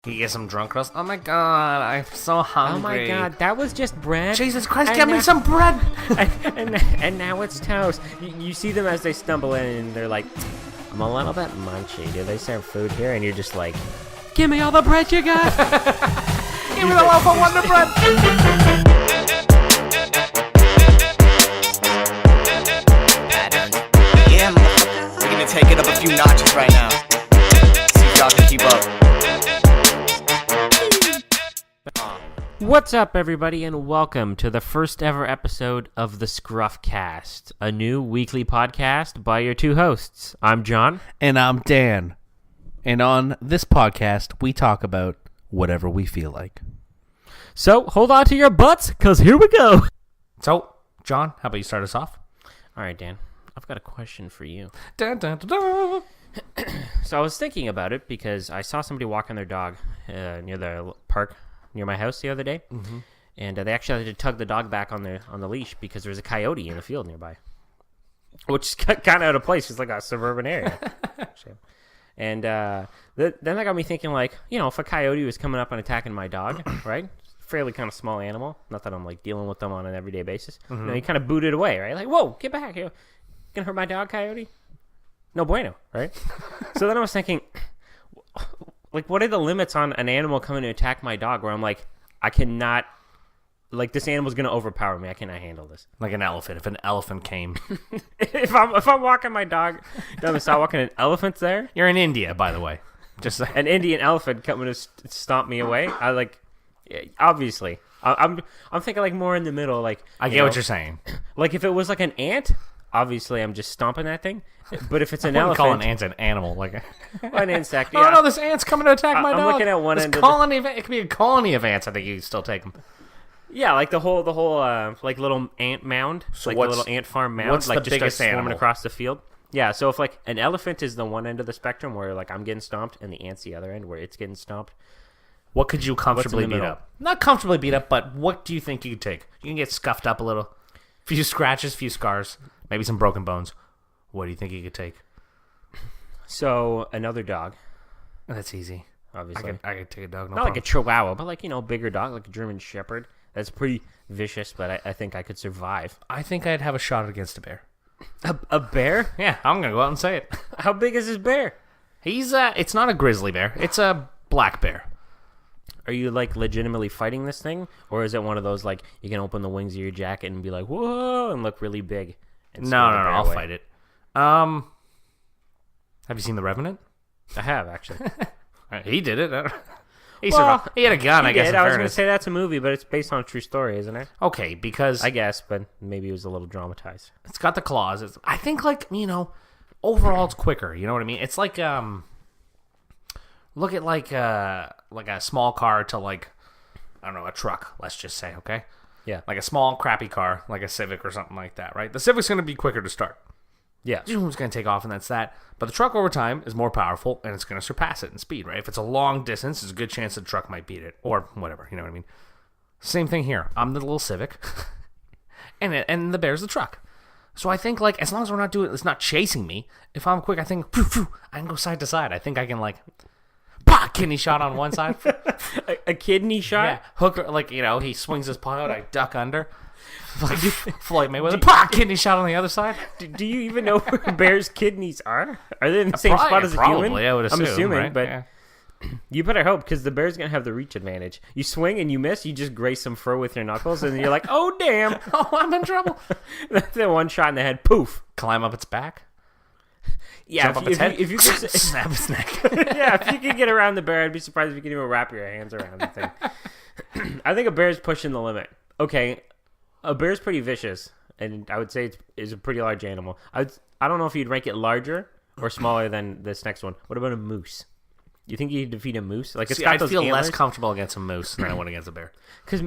Can you get some drunk roast? Oh my god, I'm so hungry. Oh my god, that was just bread. Jesus Christ, get me some bread! and now it's toast. You see them as they stumble in, and they're like, I'm a little bit munchy. Do they serve food here? And you're just like, give me all the bread you got. Give me the loaf of Wonder Bread! Yeah, motherfucker. We're gonna take it up a few notches right now. See if y'all can keep up. What's up, everybody, and welcome to the first ever episode of the ScruffCast, a new weekly podcast by your two hosts. I'm Jon. And I'm Dan. And on this podcast, we talk about whatever we feel like. So, hold on to your butts, because here we go. So, Jon, how about you start us off? All right, Dan, I've got a question for you. Dun, dun, dun, dun. So I was thinking about it because I saw somebody walking their dog near the park near my house the other day, and they actually had to tug the dog back on the leash because there was a coyote in the field nearby, which is kind of out of place. It's like a suburban area. And then that got me thinking, like, you know, if a coyote was coming up and attacking my dog, right? Fairly kind of small animal. Not that I'm like dealing with them on an everyday basis. You know, you kind of boot it away, right? Like, whoa, get back! You gonna hurt my dog, coyote? No bueno, right? So then I was thinking, like, what are the limits on an animal coming to attack my dog where I'm like, I cannot, like, this animal's going to overpower me. I cannot handle this. Like an elephant. If an elephant came. If I'm walking my dog down the sidewalk and an elephant's there. You're in India, by the way. Just an Indian elephant coming to stomp me away. I like, obviously. I'm thinking like more in the middle. Like, I get what you're saying. Like if it was like an ant, obviously I'm just stomping that thing. But if it's an elephant, call an ant an animal, like an insect. Yeah. Oh no, this ant's coming to attack my dog. I'm looking at one end. Colony of it could be a colony of ants. I think you can still take them. Yeah, like the whole like little ant mound, so like the little ant farm mound. What's like the just biggest swarming animal across the field? Yeah, so if like an elephant is the one end of the spectrum where like I'm getting stomped, and the ant's the other end where it's getting stomped. What could you comfortably beat up? Not comfortably beat up, but what do you think you could take? You can get scuffed up a little, few scratches, few scars, maybe some broken bones. What do you think you could take? So another dog. That's easy. Obviously, I could take a dog. Not like a Chihuahua, but like, you know, bigger dog, like a German Shepherd. That's pretty vicious, but I think I could survive. I think I'd have a shot against a bear. A bear? Yeah, I'm gonna go out and say it. How big is this bear? He's it's not a grizzly bear. It's a black bear. Are you like legitimately fighting this thing, or is it one of those like you can open the wings of your jacket and be like whoa and look really big? No, I'll fight it. Have you seen The Revenant? I have, actually. He did it. He survived. He had a gun, I guess. I was going to say that's a movie, but it's based on a true story, isn't it? Okay, because I guess, but maybe it was a little dramatized. It's got the claws. I think, like, you know, overall it's quicker. You know what I mean? It's like look at like a small car to like, I don't know, a truck. Let's just say, okay? Yeah, like a small crappy car, like a Civic or something like that, right? The Civic's going to be quicker to start. Yeah, it's going to take off, and that's that. But the truck over time is more powerful, and it's going to surpass it in speed, right? If it's a long distance, there's a good chance the truck might beat it, or whatever. You know what I mean? Same thing here. I'm the little Civic, and the bear's the truck. So I think, like, as long as we're not doing, it's not chasing me. If I'm quick, I think phew, phew, I can go side to side. I think I can like, kidney shot on one side, a kidney shot. Yeah, hook, like, you know, he swings his paw out, I duck under. Like Floyd Mayweather, kidney shot on the other side. Do you even know where a bear's kidneys are? Are they in the same spot as a human? Probably, I would assume. I'm assuming, right? but yeah. You better hope, because the bear's gonna have the reach advantage. You swing and you miss, you just graze some fur with your knuckles, and you're like, "Oh damn! Oh, I'm in trouble." That's the one shot in the head. Poof! Climb up its back. Yeah, if you could snap its neck. Yeah, if you could get around the bear, I'd be surprised if you could even wrap your hands around the thing. I think a bear's pushing the limit. Okay. A bear's pretty vicious, and I would say it's a pretty large animal. I don't know if you'd rank it larger or smaller than this next one. What about a moose? You think you could defeat a moose? Like, I feel less comfortable against a moose than I would against a bear. Because,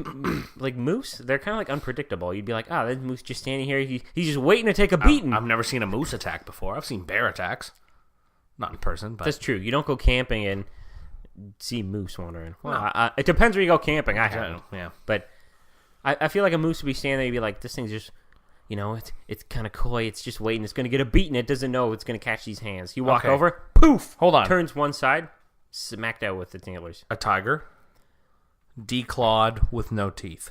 like, moose, they're kind of like unpredictable. You'd be like, that moose just standing here. He's just waiting to take a beating. I've never seen a moose attack before. I've seen bear attacks. Not in person, but... That's true. You don't go camping and see moose wandering. Well, no. It depends where you go camping. I haven't. Yeah. But... I feel like a moose would be standing there and be like, this thing's just, you know, it's kind of coy. It's just waiting. It's going to get a beating. It doesn't know it's going to catch these hands. You walk over, poof. Hold on. Turns one side. smacked out with the antlers. A tiger. Declawed with no teeth.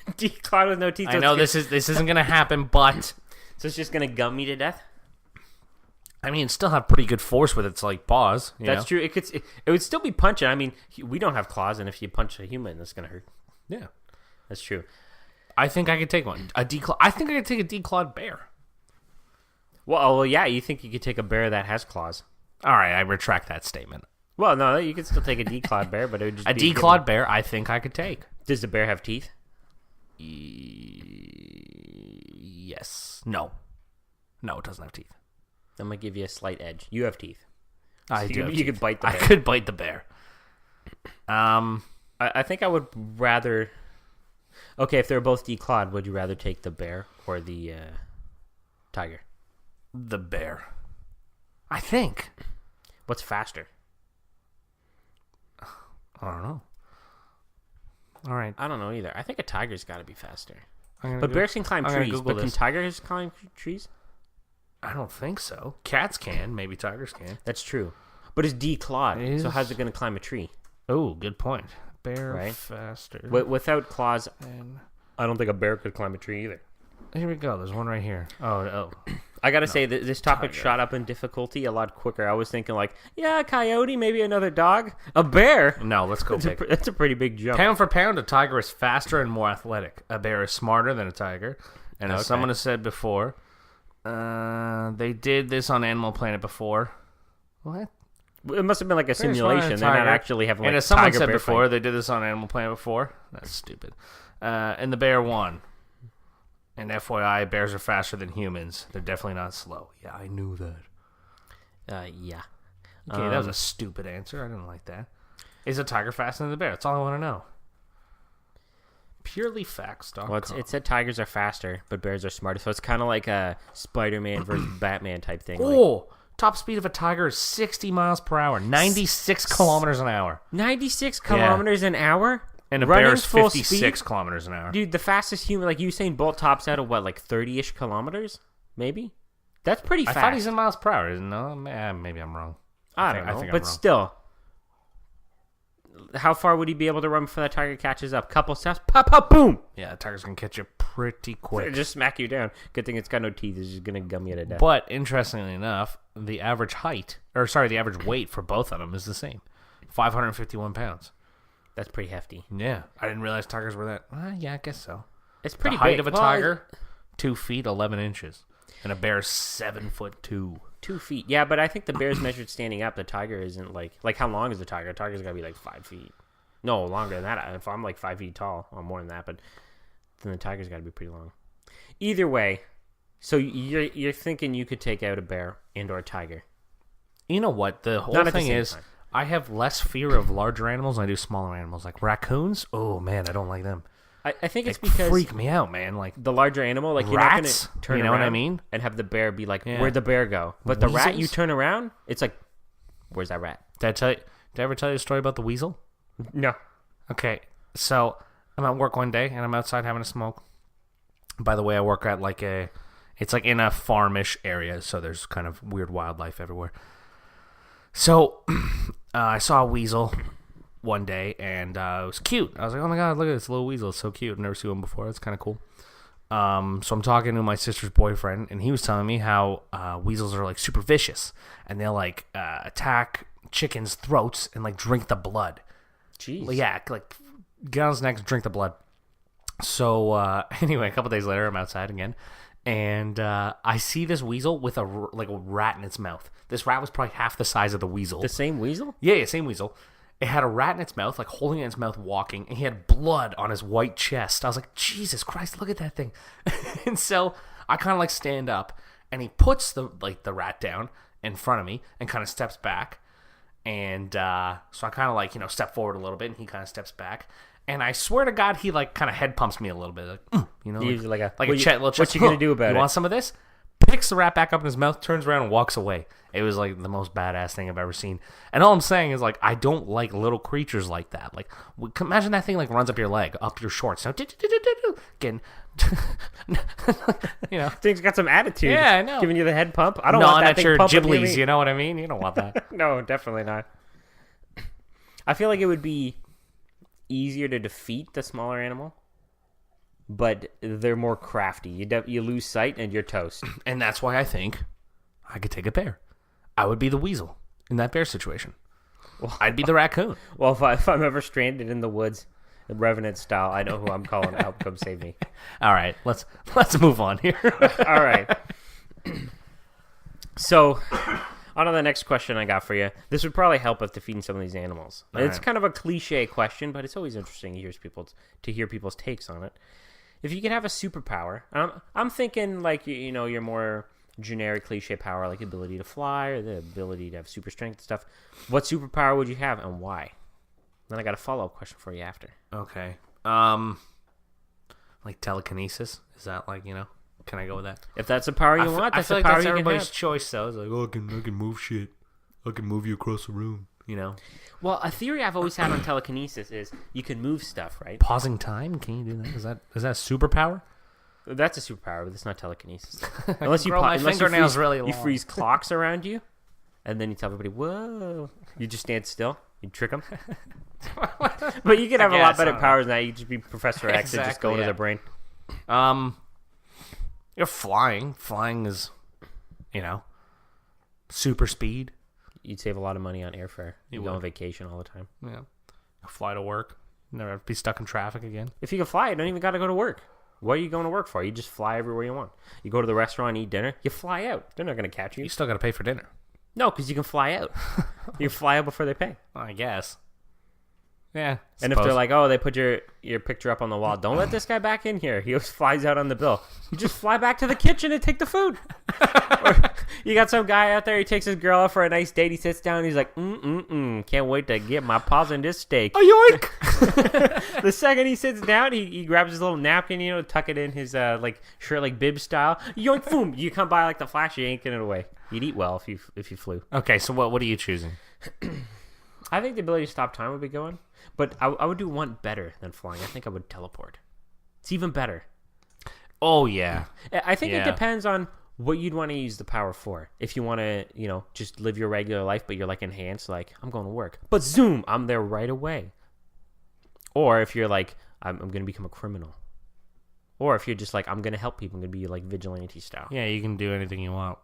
Declawed with no teeth. I know this isn't gonna happen, but so it's just gonna gum me to death. I mean, it still have pretty good force with its like paws. That's true. It would still be punching. I mean, we don't have claws, and if you punch a human, that's gonna hurt. Yeah, that's true. I think I could take one. I think I could take a declawed bear. Well, yeah. You think you could take a bear that has claws? All right, I retract that statement. Well, no, you could still take a declawed bear, but it would just a be declawed bear. I think I could take. Does the bear have teeth? Yes. No, it doesn't have teeth. I'm gonna give you a slight edge. You have teeth. I do. You could bite the bear. I could bite the bear. I think I would rather. Okay, if they're both declawed, would you rather take the bear or the tiger? The bear. I think. What's faster? I don't know. All right. I don't know either. I think a tiger's got to be faster. But bears can climb trees. But can tigers climb trees? I don't think so. Cats can. Maybe tigers can. That's true. But it's declawed. So how's it going to climb a tree? Oh, good point. Bear faster. Without claws, I don't think a bear could climb a tree either. Here we go. There's one right here. Oh. I gotta say that this topic shot up in difficulty a lot quicker. I was thinking like, yeah, a coyote, maybe another dog, a bear. No, let's go big. That's a pretty big jump. Pound for pound, a tiger is faster and more athletic. A bear is smarter than a tiger. And as someone has said before, they did this on Animal Planet before. What? It must have been like a simulation. They're not actually having like and as someone said bear before, fight. they did this on Animal Planet before. That's stupid. And the bear won. And FYI, bears are faster than humans. They're definitely not slow. Yeah, I knew that. Yeah. Okay, that was a stupid answer. I didn't like that. Is a tiger faster than the bear? That's all I want to know. Purelyfacts.com. Well, it said tigers are faster, but bears are smarter. So it's kind of like a Spider-Man versus Batman type thing. Oh, top speed of a tiger is 60 miles per hour. 96 kilometers an hour. 96 kilometers an hour? And a running bear's 56 kilometers an hour. Dude, the fastest human, like Usain Bolt tops out at what, like 30-ish kilometers? Maybe? That's pretty fast. I thought he's in miles per hour. No, maybe I'm wrong. I don't know, but still. How far would he be able to run before that tiger catches up? Couple steps, pop, pop, boom! Yeah, the tiger's going to catch you pretty quick. It'll just smack you down. Good thing it's got no teeth. It's just going to gum you to death. But, interestingly enough, the average average weight for both of them is the same. 551 pounds. That's pretty hefty. Yeah. I didn't realize tigers were that. Yeah, I guess so. It's pretty the height big. of a tiger, 2 feet, 11 inches. And a bear's 7'2". 2 feet. Yeah, but I think the bear's measured standing up. The tiger isn't like how long is the tiger? The tiger's got to be like 5 feet. No, longer than that. If I'm like 5 feet tall, or more than that, but then the tiger's got to be pretty long. Either way, so you're thinking you could take out a bear and or a tiger. You know what? The whole thing is, I have less fear of larger animals than I do smaller animals. Like raccoons, oh man, I don't like them. I think it's they because freak me out, man. Like the larger animal, like rats, you're not going to turn you know around what I mean? And have the bear be like, where'd the bear go? But the rat, you turn around, it's like, where's that rat? Did I ever tell you a story about the weasel? No. Okay, so I'm at work one day and I'm outside having a smoke. By the way, I work at it's like in a farmish area, so there's kind of weird wildlife everywhere. So I saw a weasel one day, and it was cute. I was like, oh my god, look at this little weasel. It's so cute. I've never seen one before. It's kind of cool. So I'm talking to my sister's boyfriend, and he was telling me how weasels are like super vicious, and they'll like attack chickens' throats and like drink the blood. Jeez. Yeah, like get on his neck and drink the blood. So anyway, a couple days later, I'm outside again, and I see this weasel with a rat in its mouth. This rat was probably half the size of the weasel. The same weasel? Yeah, same weasel. It had a rat in its mouth, like holding it in its mouth, walking, and he had blood on his white chest. I was like, Jesus Christ, look at that thing. And so I kind of like stand up, and he puts the rat down in front of me and kind of steps back. And so I kind of like, step forward a little bit, and he kind of steps back. And I swear to God, he like kind of head pumps me a little bit, like, like a little chest. What you gonna do about it? You want some of this? Picks the rat back up in his mouth, turns around and walks away. It was like the most badass thing I've ever seen. And all I'm saying is like I don't like little creatures like that. Like imagine that thing like runs up your leg, up your shorts. Now, again, thing's got some attitude. Yeah, I know. Giving you the head pump. I don't want that at thing your pumping giblies. me. You know what I mean? You don't want that. No, definitely not. I feel like it would be easier to defeat the smaller animal, but they're more crafty. You lose sight and you're toast. And that's why I think I could take a bear. I would be the weasel in that bear situation. Well, I'd be the raccoon. Well, if I'm ever stranded in the woods, Revenant style, I know who I'm calling to help come save me. All right, let's move on here. All right. So, on to the next question I got for you. This would probably help with defeating some of these animals. It's kind of a cliche question, but it's always interesting to hear people's takes on it. If you could have a superpower, I'm thinking like your more generic cliche power, like ability to fly or the ability to have super strength and stuff. What superpower would you have and why? Then I got a follow-up question for you after. Okay. Like telekinesis? Is that like, can I go with that? If that's a power you want, that's I feel a like power that's you can everybody's have. choice, though. It's like, oh, I can move shit. I can move you across the room, Well, a theory I've always had on telekinesis is you can move stuff, right? Pausing time? Can you do that? Is that a superpower? That's a superpower, but it's not telekinesis. Unless Grow my fingernails really long. You freeze clocks around you, and then you tell everybody, whoa. You just stand still. You trick them. But you could have a lot better powers than that. You could just be Professor X and just go into their brain. You're flying. Flying is, super speed. You'd save a lot of money on airfare. You go on vacation all the time. Yeah. Fly to work. Never have to be stuck in traffic again. If you can fly, you don't even got to go to work. What are you going to work for? You just fly everywhere you want. You go to the restaurant, eat dinner. You fly out. They're not going to catch you. You still got to pay for dinner. No, because you can fly out. You fly out before they pay. I guess. Yeah. And if they're like, oh, they put your picture up on the wall, don't let this guy back in here. He always flies out on the bill. You just fly back to the kitchen and take the food. Or you got some guy out there, he takes his girl out for a nice date. He sits down and he's like, can't wait to get my paws on this steak. Oh, yoink! The second he sits down, he grabs his little napkin, tuck it in his shirt, like bib style. Yoink, boom! You come by like the Flash, you ain't getting it away. You'd eat well if you flew. Okay, so what are you choosing? I think the ability to stop time would be going, but I would do one better than flying. I think I would teleport. It's even better. Oh, yeah. I think it depends on what you'd want to use the power for. If you want to, just live your regular life, but you're like enhanced, like I'm going to work, but zoom, I'm there right away. Or if you're like, I'm going to become a criminal. Or if you're just like, I'm going to help people, I'm going to be like vigilante style. Yeah, you can do anything you want.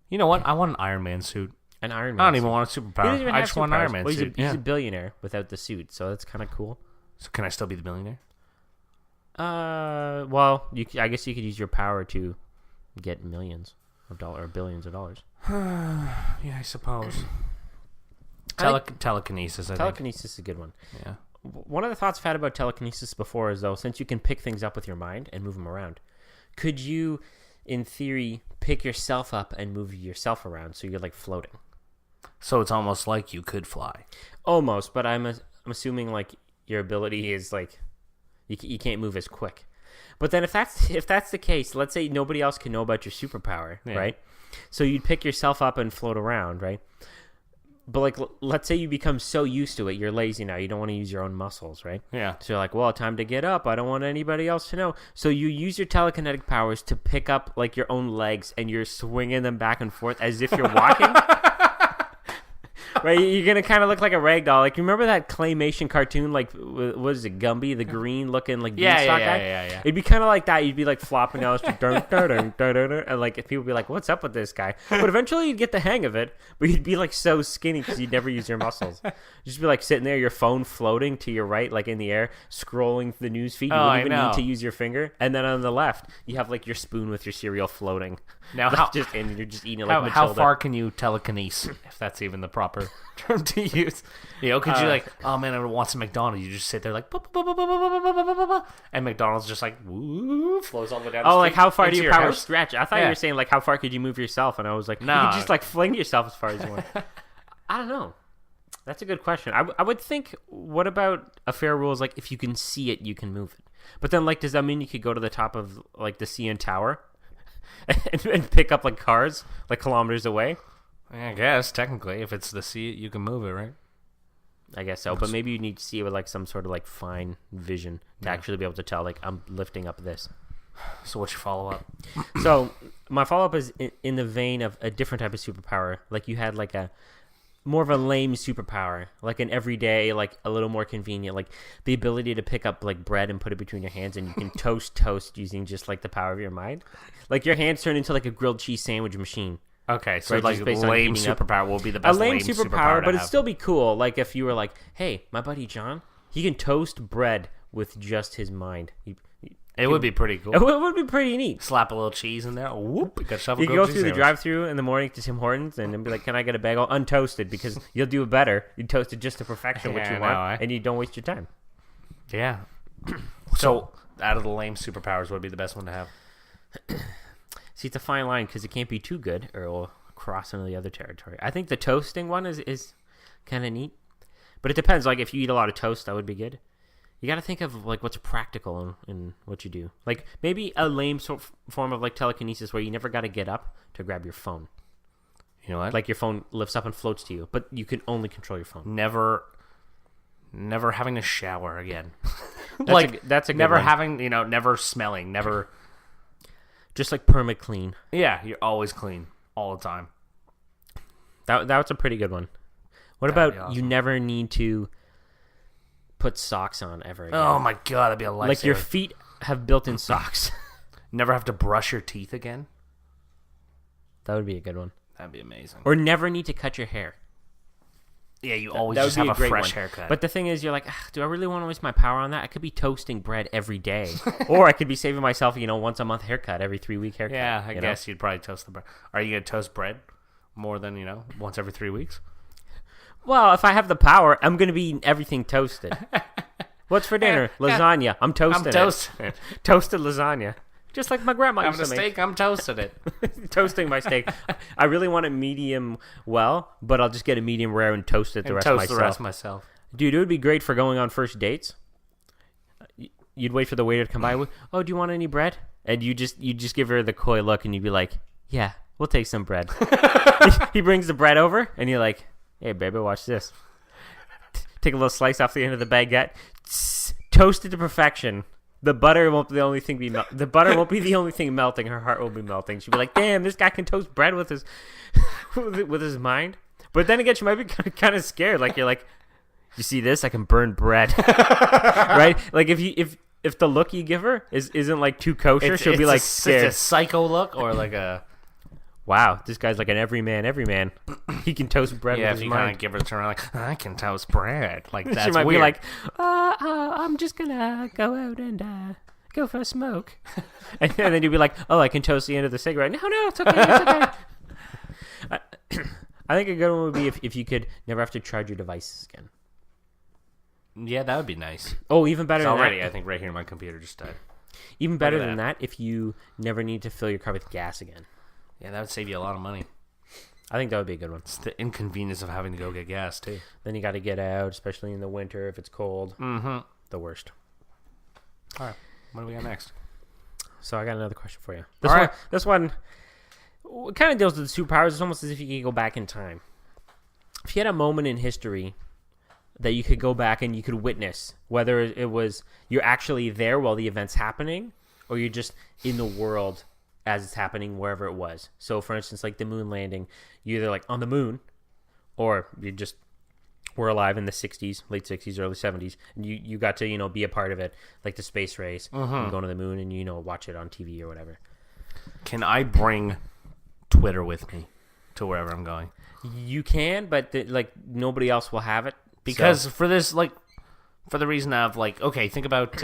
You know what? I want an Iron Man suit. An Iron Man I don't even want a superpower. I just want an Iron Man suit. He's a billionaire without the suit, so that's kind of cool. So can I still be the billionaire? Well, I guess you could use your power to get millions of dollars or billions of dollars. Yeah, I suppose. Telekinesis, I think. Telekinesis is a good one. Yeah. One of the thoughts I've had about telekinesis before is, though, since you can pick things up with your mind and move them around, could you, in theory, pick yourself up and move yourself around so you're like floating? So it's almost like you could fly. Almost, but I'm assuming like your ability is like you can't move as quick. But then if that's the case, let's say nobody else can know about your superpower, right? So you'd pick yourself up and float around, right? But like let's say you become so used to it, you're lazy now, you don't want to use your own muscles, right? Yeah. So you're like, well, time to get up. I don't want anybody else to know. So you use your telekinetic powers to pick up like your own legs and you're swinging them back and forth as if you're walking. Right, you're gonna kind of look like a rag doll. Like, you remember that claymation cartoon? Like, what is it, Gumby, the green-looking like beanstalk guy? Yeah. It'd be kind of like that. You'd be like flopping down the street, and like people would be like, "What's up with this guy?" But eventually, you'd get the hang of it. But you'd be like so skinny because you'd never use your muscles. You'd just be like sitting there, your phone floating to your right, like in the air, scrolling the news feed. You wouldn't even need to use your finger. And then on the left, you have like your spoon with your cereal floating. Now, and you're just eating it like Matilda. How far can you telekinese, if that's even the proper term to use? Could you like, oh man, I want some McDonald's. You just sit there like, and McDonald's just like, woo, flows all the way down the street. Oh, like how far do your power house? stretch? I thought you were saying like how far could you move yourself, and I was like, no, you could just like fling yourself as far as you want. I don't know. That's a good question. I would think, what about a fair rule is like if you can see it, you can move it. But then like, does that mean you could go to the top of like the CN Tower and pick up like cars like kilometers away? I guess technically, if it's the sea, you can move it, right? I guess so, but maybe you need to see it with like some sort of like fine vision to actually be able to tell like I'm lifting up this. So what's your follow-up? So my follow-up is in the vein of a different type of superpower. Like you had like a more of a lame superpower, like an everyday, like a little more convenient, like the ability to pick up like bread and put it between your hands, and you can toast using just like the power of your mind. Like your hands turn into like a grilled cheese sandwich machine. Okay, so Right, like just based on lame heating up. superpower will be the A best lame superpower, but to it'd have. still be cool. Like if you were like, hey, my buddy John, he can toast bread with just his mind. It would be pretty cool. It would be pretty neat. Slap a little cheese in there. Whoop! You got shovel. You can go through the drive-through in the morning to Tim Hortons and then be like, "Can I get a bagel untoasted?" Because you'll do it better. You toast it just to perfection, what Yeah, you I want, know, eh? and you don't waste your time. Yeah. So out of the lame superpowers, what would be the best one to have? See, it's a fine line because it can't be too good, or it will cross into the other territory. I think the toasting one is kind of neat, but it depends. Like if you eat a lot of toast, that would be good. You got to think of like what's practical in what you do. Like maybe a lame form of like telekinesis where you never got to get up to grab your phone. You know what? Like your phone lifts up and floats to you, but you can only control your phone. Never having to shower again. That's a good never one. having, never smelling, never. Just like permit clean. Yeah, you're always clean all the time. That's a pretty good one. What That'd about be awesome. you never need to put socks on ever again? Oh my god, that'd be a lifesaver. Like your feet have built-in socks. Never have to brush your teeth again. That would be a good one. That'd be amazing. Or never need to cut your hair. Yeah, you always That just would have be a great fresh one. haircut. But the thing is, you're like, do I really want to waste my power on that? I could be toasting bread every day. Or I could be saving myself, once a month haircut, every 3-week haircut. yeah, I you know? guess you'd probably toast the bread. Are you gonna toast bread more than once every 3 weeks? Well, if I have the power, I'm going to be eating everything toasted. What's for dinner? Lasagna. I'm toasting it. it. Toasted lasagna. Just like my grandma I'm used a to make. steak. I'm toasting it. Toasting my steak. I really want it medium well, but I'll just get a medium rare and toast it the rest myself. Dude, it would be great for going on first dates. You'd wait for the waiter to come by. Oh, do you want any bread? And you just give her the coy look, and you'd be like, "Yeah, we'll take some bread." He brings the bread over, and you're like, "Hey, baby, watch this." Take a little slice off the end of the baguette, toast it to perfection. The butter won't be the only thing the butter won't be the only thing melting. Her heart will be melting. She'll be like, "Damn, this guy can toast bread with his with his mind." But then again, she might be kind of scared. Like you're like, "You see this? I can burn bread." Right? Like if the look you give her isn't like too kosher, she'll be like scared. It's a psycho look or like a. Wow, this guy's like an everyman. He can toast bread Yeah, with if his you mind. kind of give her a turn around like, I can toast bread. Like that's She might weird. be like, I'm just gonna go out and go for a smoke. and then you'd be like, oh, I can toast the end of the cigarette. No, it's okay. It's okay. I think a good one would be if you could never have to charge your devices again. Yeah, that would be nice. Oh, even better It's than already, that. I think, right here my computer just died. Even better at than that, if you never need to fill your car with gas again. Yeah, that would save you a lot of money. I think that would be a good one. It's the inconvenience of having to go get gas, too. Then you got to get out, especially in the winter if it's cold. Mm-hmm. The worst. All right. What do we got next? So I got another question for you. All right. This one kind of deals with the superpowers. It's almost as if you could go back in time. If you had a moment in history that you could go back and you could witness, whether it was you're actually there while the event's happening, or you're just in the world as it's happening wherever it was. So, for instance, like the moon landing, you're either like on the moon, or we're alive in the 60s, late 60s, early 70s, and you got to, be a part of it, like the space race, and go to the moon and, watch it on TV or whatever. Can I bring Twitter with me to wherever I'm going? You can, but nobody else will have it. Because for this, for the reason of, okay, think about,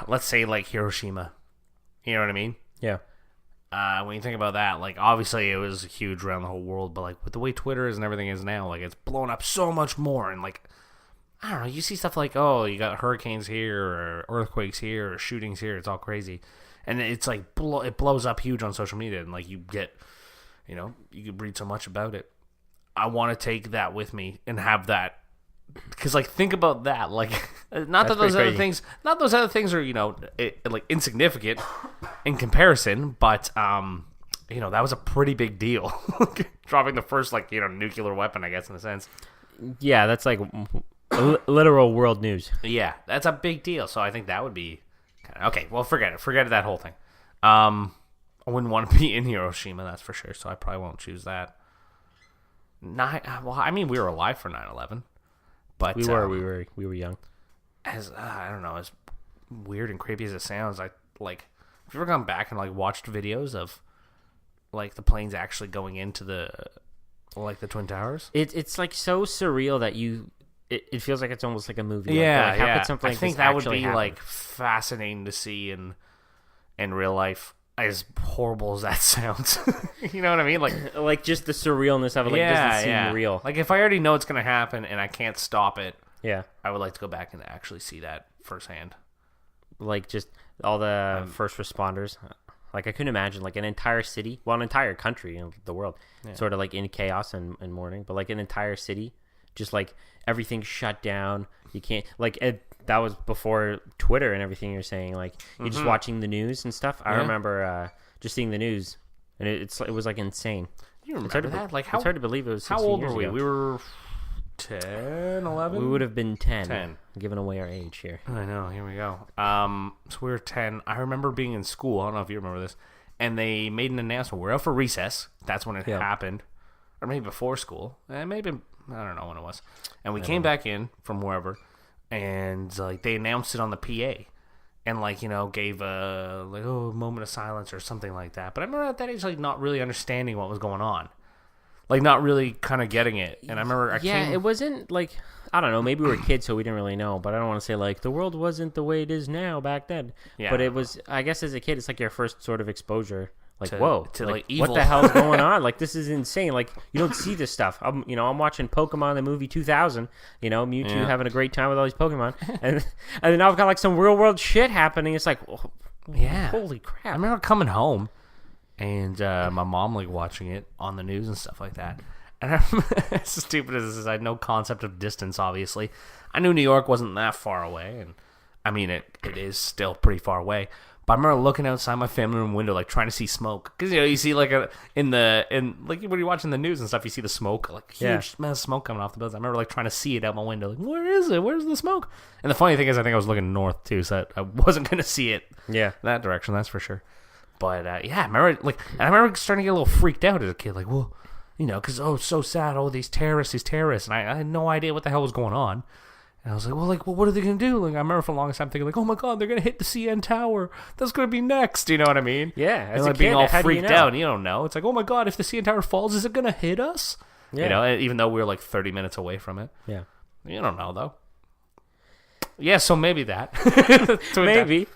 let's say, Hiroshima. You know what I mean? Yeah. When you think about that, obviously it was huge around the whole world, but, with the way Twitter is and everything is now, it's blown up so much more, and, I don't know, you see stuff like, oh, you got hurricanes here, or earthquakes here, or shootings here, it's all crazy. And it's, it blows up huge on social media, and, you get, you can read so much about it. I want to take that with me and have that, because think about that, not that those other things, not those other things are insignificant in comparison, but that was a pretty big deal, dropping the first nuclear weapon, I guess, in a sense. Yeah, that's literal world news. Yeah, that's a big deal. So I think that would be okay. Well, forget it, that whole thing. I wouldn't want to be in Hiroshima, that's for sure. So I probably won't choose that. Well, I mean, we were alive for 9/11, but We were young. as I don't know, as weird and creepy as it sounds, I like. Have you ever gone back and like watched videos of like the planes actually going into the Twin Towers? It's like so surreal that it feels like it's almost like a movie. Yeah, like, how yeah. could something I like think this that would actually be happen? like fascinating to see in real life. As horrible as that sounds, you know what I mean? like just the surrealness of it. Like, it doesn't seem real. Like if I already know it's gonna happen and I can't stop it, Yeah, I would like to go back and actually see that firsthand. like just all the first responders. Like I couldn't imagine like an entire city, well, an entire country, the world, sort of like in chaos and mourning, but like an entire city, just like everything shut down. You can't like that was before Twitter and everything. You're saying like you're just watching the news and stuff. I remember just seeing the news, and it was like insane. You remember that? Like how? It's hard to believe it was 16 How old years were we? ago. We were 10, 11? We would have been 10. 10. Giving away our age here. I know. Here we go. So we were 10. I remember being in school. I don't know if you remember this. And they made an announcement. We're out for recess. That's when it happened. Or maybe before school. Maybe, I don't know when it was. And we came back in from wherever. And like they announced it on the PA. And like, you know, gave a moment of silence or something like that. But I remember at that age, like not really understanding what was going on. Like not really kind of getting it. And I remember it wasn't like, I don't know, maybe we were kids so we didn't really know, but I don't want to say like the world wasn't the way it is now back then. Yeah, but it was, I guess as a kid, it's like your first sort of exposure. Like, whoa, to, like evil. what the hell's going on? Like, this is insane. Like, you don't see this stuff. I'm watching Pokemon the movie 2000. Mewtwo having a great time with all these Pokemon, and then I've got like some real world shit happening. It's like, holy crap! I remember coming home and my mom like watching it on the news and stuff like that. And I remember, as stupid as this is, I had no concept of distance. Obviously, I knew New York wasn't that far away, and I mean it is still pretty far away. But I remember looking outside my family room window, like trying to see smoke, because you see like like when you're watching the news and stuff, you see the smoke, like huge amount of smoke coming off the buildings. I remember like trying to see it out my window, like where is it? Where's the smoke? And the funny thing is, I think I was looking north too, so I wasn't gonna see it. That direction, that's for sure. But I remember starting to get a little freaked out as a kid, like because it's so sad. Oh, these terrorists, and I had no idea what the hell was going on. And I was like, what are they going to do? Like, I remember for the longest time thinking, like, oh my God, they're going to hit the CN Tower. That's going to be next. You know what I mean? Yeah. And like being all freaked out. You don't know. It's like, oh my God, if the CN Tower falls, is it going to hit us? Yeah. Even though we were like 30 minutes away from it. Yeah. You don't know, though. Yeah, so maybe that. maybe.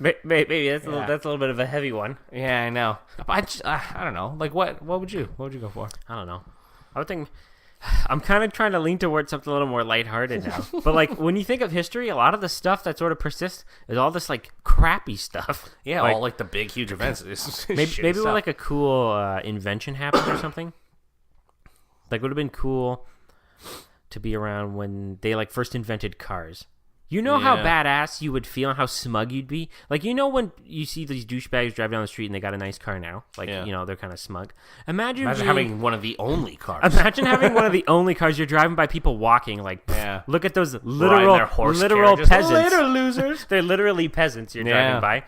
That's a little bit of a heavy one. Yeah, I know. But I don't know. Like, what would you go for? I don't know. I would think... I'm kind of trying to lean towards something a little more lighthearted now. But, like, when you think of history, a lot of the stuff that sort of persists is all this, like, crappy stuff. Yeah, all, like, the big, huge events. Maybe when, like, a cool invention happened or something. Like, it would have been cool to be around when they, like, first invented cars. You know how badass you would feel and how smug you'd be? Like, when you see these douchebags drive down the street and they got a nice car now. Like, they're kind of smug. Imagine having one of the only cars. Imagine having one of the only cars. You're driving by people walking. Like, look at those literal peasants. Little losers. They're literally peasants you're driving by.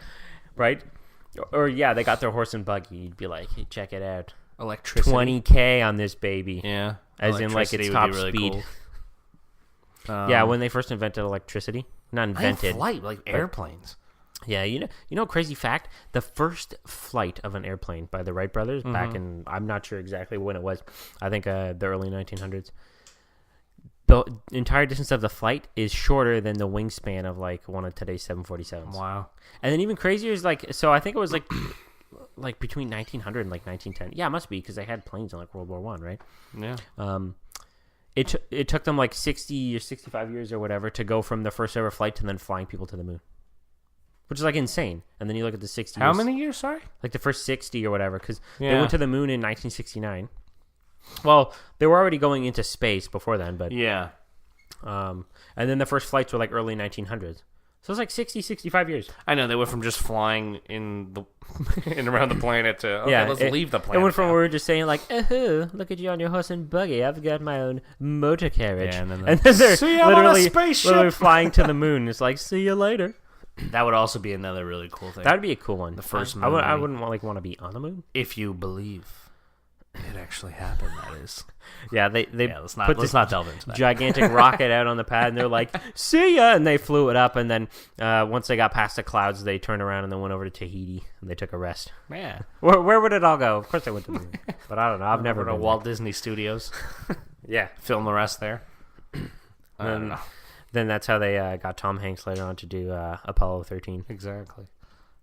Right? Or, they got their horse and buggy. You'd be like, hey, check it out. Electricity. 20K on this baby. Yeah. As in, like, it's top really speed. Cool. When they first invented electricity. Not invented. Flight, like airplanes. Yeah, you know, crazy fact, the first flight of an airplane by the Wright brothers back in, I'm not sure exactly when it was, I think the early 1900s. The entire distance of the flight is shorter than the wingspan of like one of today's 747s. Wow. And then even crazier is like, so I think it was like like between 1900 and like 1910. Yeah, it must be because they had planes in like World War One, right? Yeah. It took them like 60 or 65 years or whatever to go from the first ever flight to then flying people to the moon, which is like insane. And then you look at the 60 How many years, sorry? Like the first 60 or whatever, because they went to the moon in 1969. Well, they were already going into space before then, but... Yeah. And then the first flights were like early 1900s. So it's like 60, 65 years. I know, they went from just flying in around the planet to, let's leave the planet. It went from where we were just saying like, oh, look at you on your horse and buggy. I've got my own motor carriage. Yeah, and then they're literally flying to the moon. It's like, see you later. That would also be another really cool thing. That would be a cool one. The first moon. I wouldn't want to be on the moon. If you believe. It actually happened. That is. Yeah, they Let's put not delve into that. gigantic rocket out on the pad, and they're like, "See ya!" And they flew it up, and then once they got past the clouds, they turned around and then went over to Tahiti, and they took a rest. Yeah. Where would it all go? Of course, they went to the moon, but I don't know. I've never Over to been Walt Disney Studios. Yeah, Film the rest there. I don't know. then that's how they got Tom Hanks later on to do Apollo 13. Exactly.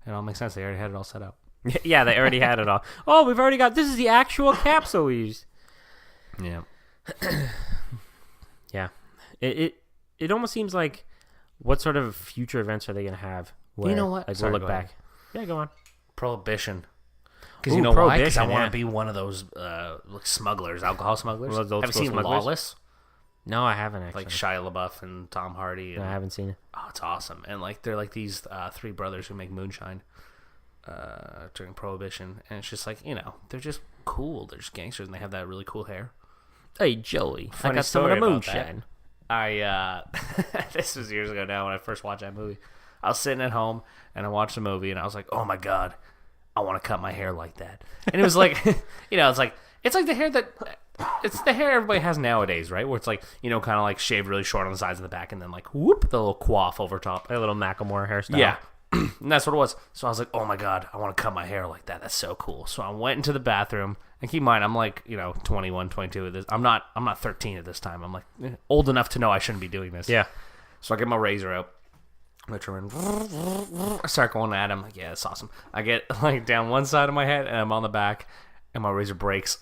It all makes sense. They already had it all set up. Yeah, they already had it all. Oh, we've already got. This is the actual capsule we used. Yeah. Yeah, it almost seems like, what sort of future events are they going to have? Where, You know what? Like, Sorry, we'll go look ahead. back. Yeah, go on. Prohibition. Because Ooh, you know why? Because I Prohibition, want yeah. to be one of those like smugglers, alcohol smugglers. One of those Have you seen smugglers? Lawless? No, I haven't actually. Like Shia LaBeouf and Tom Hardy. And, No, I haven't seen it. Oh, it's awesome. And like they're like these three brothers who make moonshine during Prohibition, and it's just like, you know, they're just cool. They're just gangsters, and they have that really cool hair. Hey, Joey, Funny I got some of story the about that. moonshine. I this was years ago now when I first watched that movie. I was sitting at home and I watched the movie and I was like, oh my god, I want to cut my hair like that. And it was like, you know, it's like the hair that it's the hair everybody has nowadays, right? Where it's like, you know, kind of like shaved really short on the sides and the back, and then like whoop, the little coif over top. A little Macklemore hairstyle. Yeah. And that's what it was. So I was like, oh my god, I want to cut my hair like that. That's so cool. So I went into the bathroom, and keep in mind, I'm like, you know, 21, 22 at this. I'm not 13 at this time. I'm like old enough to know I shouldn't be doing this. Yeah. So I get my razor out. I start going at him. Like, yeah, that's awesome. I get like down one side of my head, and I'm on the back, and my razor breaks.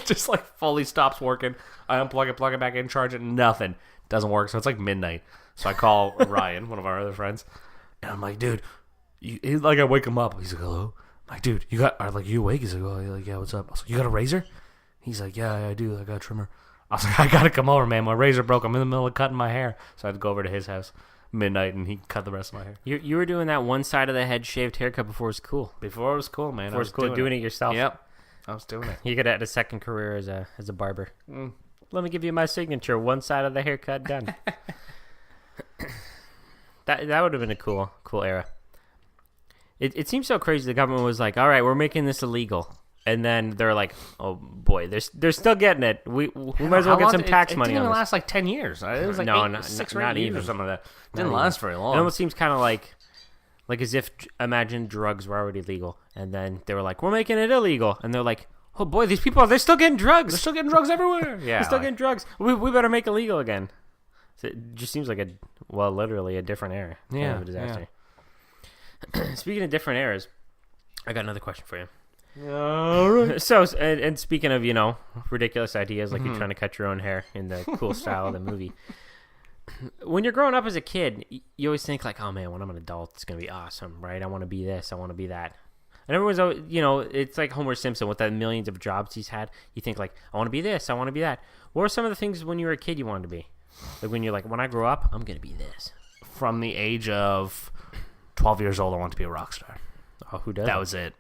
Just like fully stops working. I unplug it, plug it back in, charge it. Nothing. Doesn't work. So it's like midnight. So I call Ryan, one of our other friends. And I'm like, dude, he's like, I wake him up. He's like, hello. I'm like, dude, you awake? He's like, oh, like, yeah, what's up? I was like, you got a razor? He's like, yeah, I do. I got a trimmer. I was like, I gotta come over, man. My razor broke. I'm in the middle of cutting my hair. So I had to go over to his house midnight, and he cut the rest of my hair. You were doing that one side of the head shaved haircut before it was cool. Before it was cool, man. Before it was cool doing it yourself. Yep. I was doing it. You could have had a second career as a barber. Let me give you my signature. One side of the haircut done. That would have been a cool era. It seems so crazy. The government was like, "All right, we're making this illegal," and then they're like, "Oh boy, they're still getting it. We might as well get some tax money It on didn't this." last like 10 years. It was like No, 6 not or 8 years even. or something like that. It Not didn't last very long. It almost seems kind of like as if, imagine drugs were already legal, and then they were like, "We're making it illegal," and they're like, "Oh boy, these people, they're still getting drugs. They're still getting drugs everywhere." Yeah, They're still getting drugs. We better make it legal again." So it just seems like literally a different era. Kind Yeah, of a disaster. Speaking of different eras, I got another question for you. All right. So, and speaking of, ridiculous ideas, like you're trying to cut your own hair in the cool style of the movie. When you're growing up as a kid, you always think like, oh man, when I'm an adult, it's going to be awesome, right? I want to be this, I want to be that. And everyone's always, it's like Homer Simpson with the millions of jobs he's had. You think like, I want to be this, I want to be that. What were some of the things when you were a kid you wanted to be? Like when you're like, when I grow up, I'm going to be this. From the age of 12 years old, I wanted to be a rock star. Oh, who does? That was it.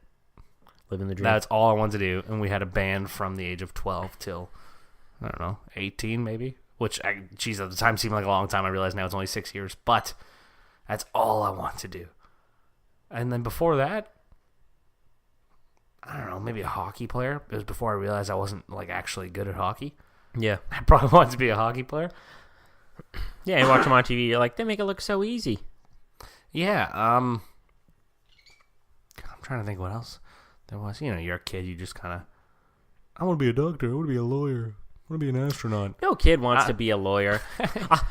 Living the dream. That's all I wanted to do. And we had a band from the age of 12 till, I don't know, 18 maybe. Which, at the time seemed like a long time. I realize now it's only 6 years. But that's all I want to do. And then before that, I don't know, maybe a hockey player. It was before I realized I wasn't like actually good at hockey. Yeah. I probably wanted to be a hockey player. Yeah, you watch them on TV, you're like, they make it look so easy. Yeah, I'm trying to think what else there was. You're a kid, you just kind of, I want to be a doctor, I want to be a lawyer, I want to be an astronaut. No kid wants to be a lawyer.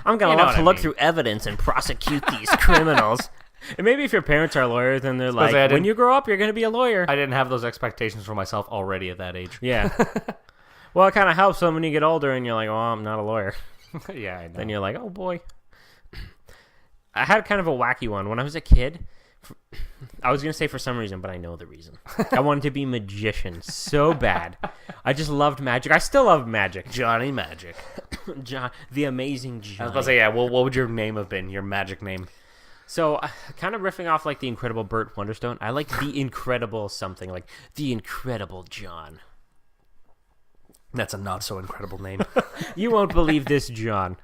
I'm going to love to look through evidence and prosecute these criminals. And maybe if your parents are lawyers, then they're like, when you grow up, you're going to be a lawyer. I didn't have those expectations for myself already at that age. Yeah. Well, it kind of helps when you get older and you're like, oh, I'm not a lawyer. Yeah, I know. Then you're like, oh boy. I had kind of a wacky one. When I was a kid, I was going to say for some reason, but I know the reason. I wanted to be a magician so bad. I just loved magic. I still love magic. Johnny Magic. John, the amazing Johnny. I was about to say, yeah, well, what would your name have been? Your magic name? So, kind of riffing off like the Incredible Burt Wonderstone, I like the Incredible something, like the Incredible John. That's a not so incredible name. You won't believe this, John.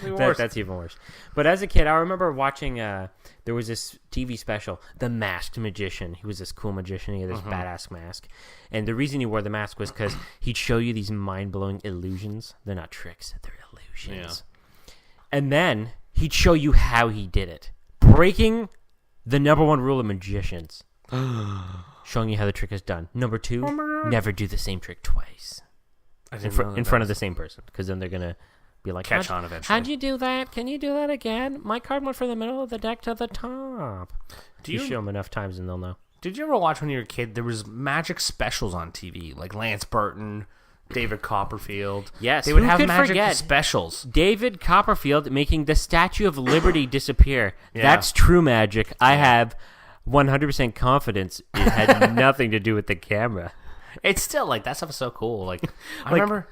We won't worse. That's even worse. But as a kid, I remember watching. There was this TV special, The Masked Magician. He was this cool magician. He had this badass mask, and the reason he wore the mask was because he'd show you these mind-blowing illusions. They're not tricks; they're illusions. Yeah. And then he'd show you how he did it, breaking the number one rule of magicians. Showing you how the trick is done. Number 2, never do the same trick twice. In front of the same person, because then they're gonna be like, catch on eventually. How'd you do that? Can you do that again? My card went from the middle of the deck to the top. You show them enough times and they'll know. Did you ever watch when you were a kid? There was magic specials on TV, like Lance Burton, David Copperfield. Yes, they would who have could magic forget specials. David Copperfield making the Statue of Liberty disappear. Yeah. That's true magic. I have 100% confidence it had nothing to do with the camera. It's still like that stuff is so cool. Like I remember.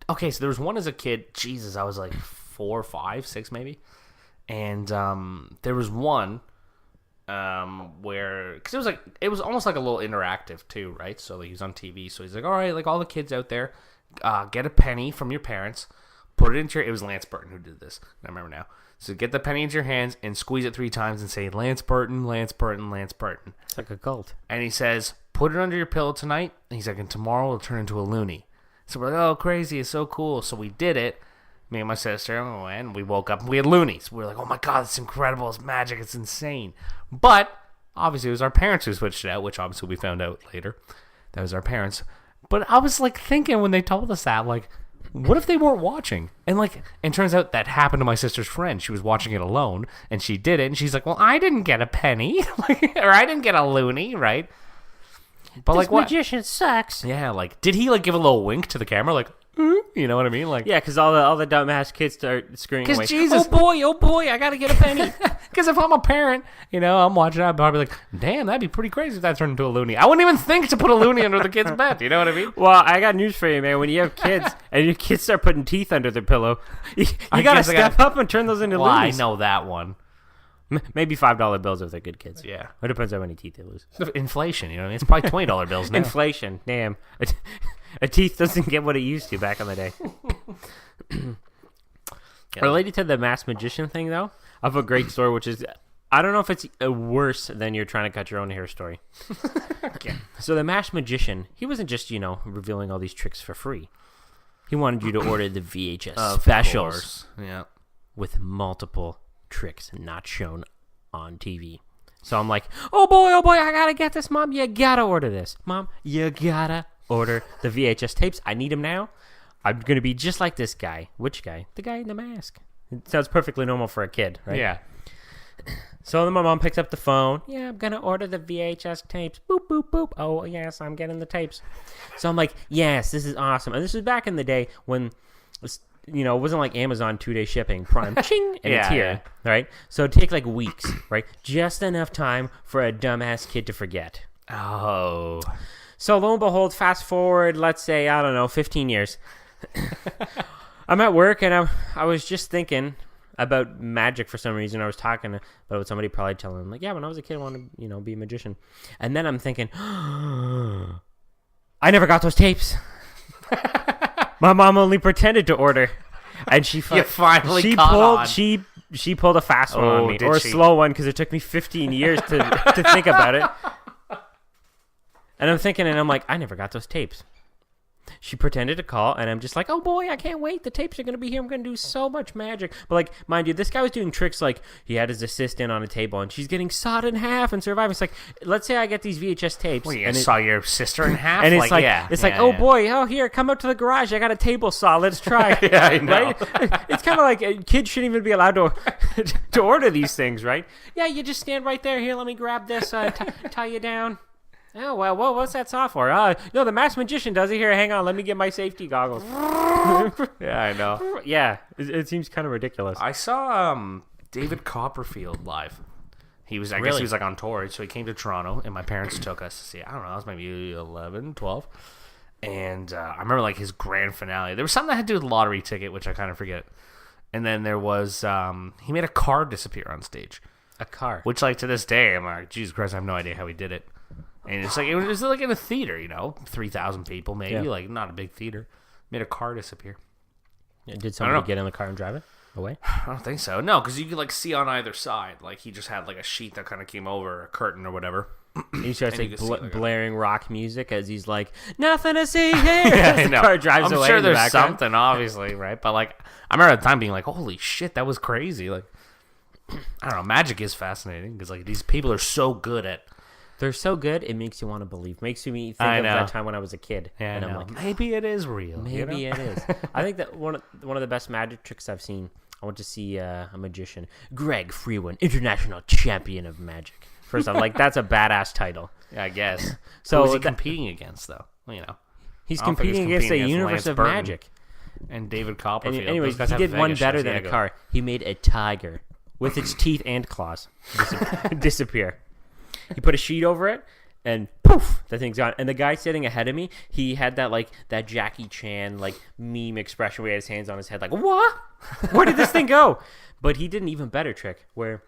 Okay, so there was one as a kid. Jesus, I was like 4, 5, 6 maybe, and there was one where because it was almost like a little interactive too, right? So like, he was on TV, so he's like, all right, like all the kids out there, get a penny from your parents, put it into your. It was Lance Burton who did this. I remember now. So get the penny into your hands and squeeze it 3 times and say Lance Burton, Lance Burton, Lance Burton. It's like a cult. And he says, put it under your pillow tonight. And he's like, and tomorrow it'll turn into a loony. So we're like, oh, crazy. It's so cool. So we did it. Me and my sister, and we woke up and we had loonies. We were like, oh my God, it's incredible. It's magic. It's insane. But obviously it was our parents who switched it out, which obviously we found out later. That was our parents. But I was like thinking when they told us that, like, what if they weren't watching? And like, and turns out that happened to my sister's friend. She was watching it alone, and she did it, and she's like, "Well, I didn't get a penny, or I didn't get a loony, right?" But this like, what? magician sucks. Yeah, like, did he like give a little wink to the camera, like, you know what I mean? Like, Yeah, because all the dumbass kids start screaming away. Jesus, oh boy, I gotta get a penny. Because if I'm a parent, you know, I'm watching it, I'd probably be like, damn, that'd be pretty crazy if that turned into a loony. I wouldn't even think to put a loony under the kid's bed. You know what I mean? Well, I got news for you, man. When you have kids and your kids start putting teeth under their pillow, you gotta step up and turn those into I loonies. know that one. Maybe $5 bills if they're good kids. Yeah. It depends how many teeth they lose. Inflation, you know what I mean? It's probably $20 bills now. Inflation, damn. A teeth doesn't get what it used to back in the day. Related to the masked magician thing, though, I have a great story, which is, I don't know if it's worse than you're trying to cut your own hair story. Okay. So the masked magician, he wasn't just, revealing all these tricks for free. He wanted you to order the VHS specials Yeah. with multiple tricks not shown on TV. So I'm like, oh boy, I gotta get this, Mom. You gotta order this. Mom, you gotta order the VHS tapes. I need them now. I'm gonna be just like this guy. Which guy? The guy in the mask. It sounds perfectly normal for a kid, right? Yeah. So then my mom picks up the phone. Yeah, I'm gonna order the VHS tapes. Boop, boop, boop. Oh, yes, I'm getting the tapes. So I'm like, yes, this is awesome. And this was back in the day when, it wasn't like Amazon 2-day shipping, Prime, ching, and it's here, right? So it'd take like weeks, right? Just enough time for a dumbass kid to forget. Oh. So lo and behold, fast forward, let's say, 15 years. I'm at work and I was just thinking about magic for some reason. I was talking about it with somebody, probably telling them, like, yeah, when I was a kid, I wanted to, be a magician. And then I'm thinking, I never got those tapes. My mom only pretended to order, and she finally she caught pulled on. she pulled a fast one on me, did or a she? slow one, because it took me 15 years to think about it. And I'm thinking, and I'm like, I never got those tapes. She pretended to call, and I'm just like, oh boy, I can't wait. The tapes are going to be here. I'm going to do so much magic. But, like, mind you, this guy was doing tricks like he had his assistant on a table, and she's getting sawed in half and surviving. It's like, let's say I get these VHS tapes. Well, you saw your sister in half? And it's oh boy, here, come up to the garage. I got a table saw. Let's try. Yeah, I know. Right? It's kind of like kids shouldn't even be allowed to order these things, right? Yeah, you just stand right there. Here, let me grab this, tie you down. Oh, well, what's that saw for? No, the masked magician does it. Here, hang on. Let me get my safety goggles. Yeah, I know. Yeah, it seems kind of ridiculous. I saw David Copperfield live. I guess he was like on tour, so he came to Toronto, and my parents took us to see it. I don't know, I was maybe 11, 12. And I remember like his grand finale. There was something that had to do with the lottery ticket, which I kind of forget. And then there was, he made a car disappear on stage. A car? Which, like, to this day, I'm like, Jesus Christ, I have no idea how he did it. And it's like, it was like in a theater, 3,000 people maybe, like not a big theater. Made a car disappear. Did somebody get in the car and drive it? away? I don't think so. No, because you could like see on either side. Like he just had like a sheet that kind of came over a curtain or whatever. He starts And like you can see, like, blaring rock music as he's like, "Nothing to see here." Yeah, As the car drives I'm away. sure in the there's background. something, obviously, right? But like, I remember at the time being like, "Holy shit, that was crazy!" Like, I don't know, magic is fascinating because like these people are so good at. They're so good, it makes you want to believe. Makes me think I of know. that time when I was a kid, Yeah, and I I'm know. like, maybe it is real. maybe it is. I think that one of the best magic tricks I've seen. I went to see a magician, Greg Freeman, international champion of magic. First off, like that's a badass title. Yeah, I guess. So Who's he competing against, though? You know, he's I don't think he's competing against a competing against universe Lance of Burton magic. and David And Copperfield. anyways, Those guys he have did one Vegas better shows. than Yeah, a go. car. He made a tiger with its teeth and claws disappear. He put a sheet over it, and poof, the thing's gone. And the guy sitting ahead of me, he had that Jackie Chan like meme expression where he had his hands on his head, like, what? Where did this thing go? But he did an even better trick where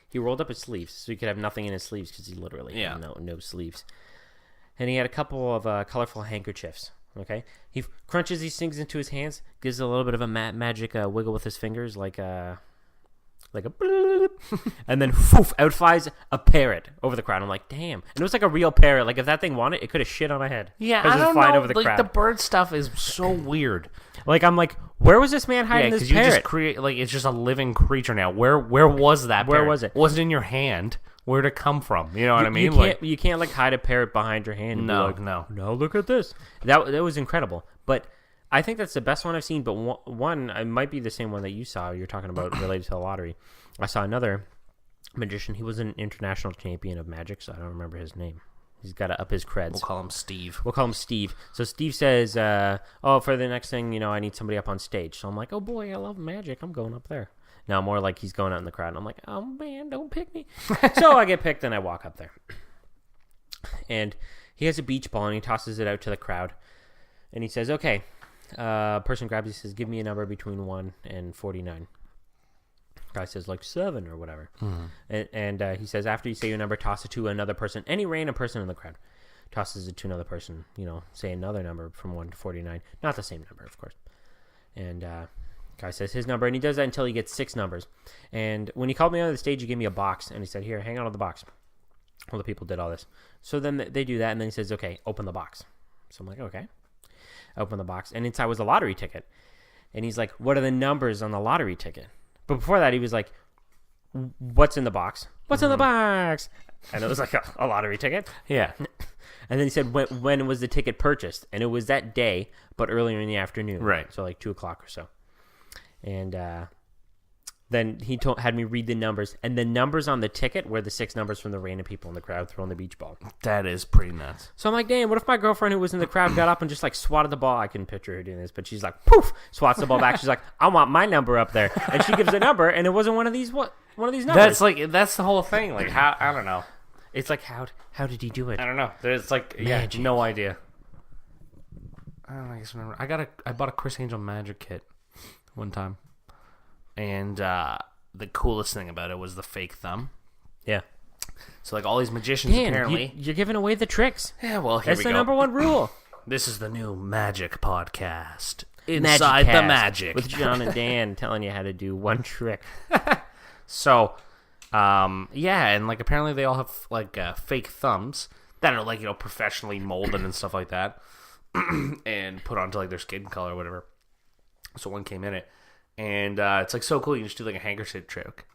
he rolled up his sleeves so he could have nothing in his sleeves because he literally had no sleeves. And he had a couple of colorful handkerchiefs. Okay, he crunches these things into his hands, gives a little bit of a magic wiggle with his fingers, like a bloop, and then poof, out flies a parrot over the crowd. I'm like, damn! And it was like a real parrot. Like if that thing wanted, it could have shit on my head. Yeah, It was I just don't flying know. over the Like crowd. the bird stuff is so weird. Like I'm like, where was this man Yeah, hiding because this you parrot? just create like it's just a living creature now. Where was that? Where parrot? was it? Was it in your hand? Where'd it come from? You know what I mean? You can't like hide a parrot behind your hand. And No, be like, no. Now look at this. That was incredible. But I think that's the best one I've seen. But one, it might be the same one that you saw. You're talking about related to the lottery. I saw another magician. He was an international champion of magic, so I don't remember his name. He's got to up his creds. We'll call him Steve. We'll call him Steve. So Steve says, "Oh, for the next thing, I need somebody up on stage." So I'm like, "Oh boy, I love magic. I'm going up there." Now more like he's going out in the crowd. And I'm like, "Oh man, don't pick me." So I get picked and I walk up there, and he has a beach ball and he tosses it out to the crowd, and he says, "Okay." Person grabs. He says, "Give me a number between 1 and 49." Guy says like 7 or whatever, and he says, after you say your number, toss it to another person, any random person in the crowd. Tosses it to another person, say another number from 1 to 49, not the same number, of course. And guy says his number, and he does that until he gets 6 numbers. And when he called me on the stage, he gave me a box, and he said, "Here, hang on to the box." All the people did all this, so then they do that, and then he says, "Okay, open the box." So I'm like, "Okay." I open the box, and inside was a lottery ticket. And he's like, "What are the numbers on the lottery ticket?" But before that, he was like, "What's in the box? What's in the box?" And it was like a lottery ticket. Yeah. And then he said, when was the ticket purchased? And it was that day, but earlier in the afternoon. Right. So like 2 o'clock or so. And then he had me read the numbers. And the numbers on the ticket were the 6 numbers from the random people in the crowd throwing the beach ball. That is pretty nuts. So I'm like, damn, what if my girlfriend who was in the crowd got up and just like swatted the ball? I can picture her doing this, but she's like, poof, swats the ball back. She's like, "I want my number up there." And she gives a number, and it wasn't one of these numbers. That's the whole thing. Like how I don't know. It's like, how did he do it? I don't know. There's like Magic. no idea. I don't know, I guess remember. I bought a Chris Angel magic kit one time, and the coolest thing about it was the fake thumb. Yeah. So like all these magicians Dan, apparently. you're giving away the tricks. Yeah, well here That's we the go. number one rule. This is the new magic podcast. Inside the Cast magic with Jon and Dan telling you how to do one trick. So, yeah, and like apparently they all have like fake thumbs that are like professionally molded and stuff like that, and put onto like their skin color or whatever. So one came in it, and it's like so cool. You just do like a handkerchief trick,